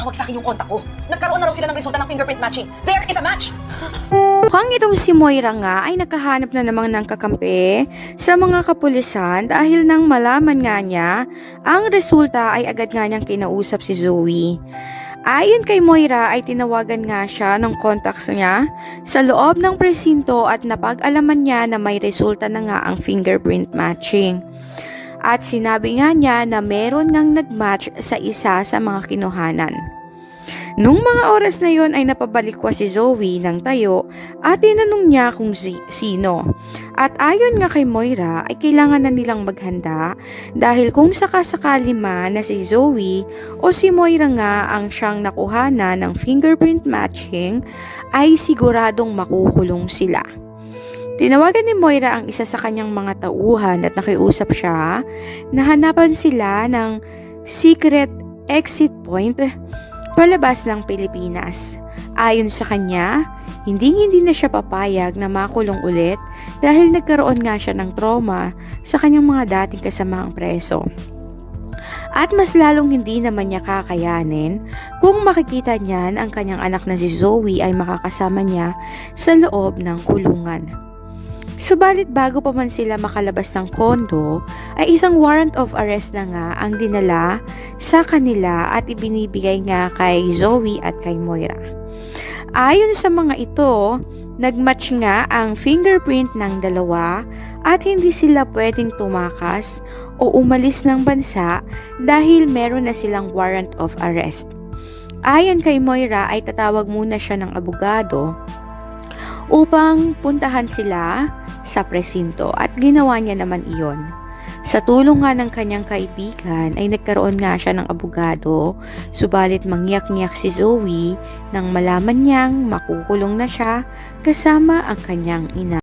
tumawag sa akin yung kontak ko. Nagkaroon na raw sila ng resulta ng fingerprint matching. There is a match! Mukhang itong si Moira nga ay nakahanap na namang ng kakampi sa mga kapulisan dahil nang malaman nga niya, ang resulta ay agad nga niyang kinausap si Zoe. Ayon kay Moira ay tinawagan nga siya ng contacts niya sa loob ng presinto at napag-alaman niya na may resulta na nga ang fingerprint matching. At sinabi nga niya na meron ngang nagmatch sa isa sa mga kinuhanan. Nung mga oras na yon ay napabalik ko si Zoe ng tayo at tinanong niya kung sino. At ayon nga kay Moira ay kailangan na nilang maghanda dahil kung sakasakali man na si Zoe o si Moira nga ang siyang nakuhana ng fingerprint matching ay siguradong makukulong sila. Tinawagan ni Moira ang isa sa kanyang mga tauhan at nakiusap siya na hanapan sila ng secret exit point palabas ng Pilipinas. Ayon sa kanya, hindi na siya papayag na makulong ulit dahil nagkaroon nga siya ng trauma sa kanyang mga dating kasamaang preso. At mas lalong hindi naman niya kakayanin kung makikita niyan ang kanyang anak na si Zoe ay makakasama niya sa loob ng kulungan. Subalit bago pa man sila makalabas ng kondo, ay isang warrant of arrest na nga ang dinala sa kanila at ibinibigay nga kay Zoe at kay Moira. Ayon sa mga ito, nagmatch nga ang fingerprint ng dalawa at hindi sila pwedeng tumakas o umalis ng bansa dahil meron na silang warrant of arrest. Ayon kay Moira ay tatawag muna siya ng abogado upang puntahan sila sa presinto at ginawa niya naman iyon. Sa tulong nga ng kanyang kaibigan ay nagkaroon nga siya ng abogado, subalit mangyak-ngyak si Zoe nang malaman niyang makukulong na siya kasama ang kanyang ina.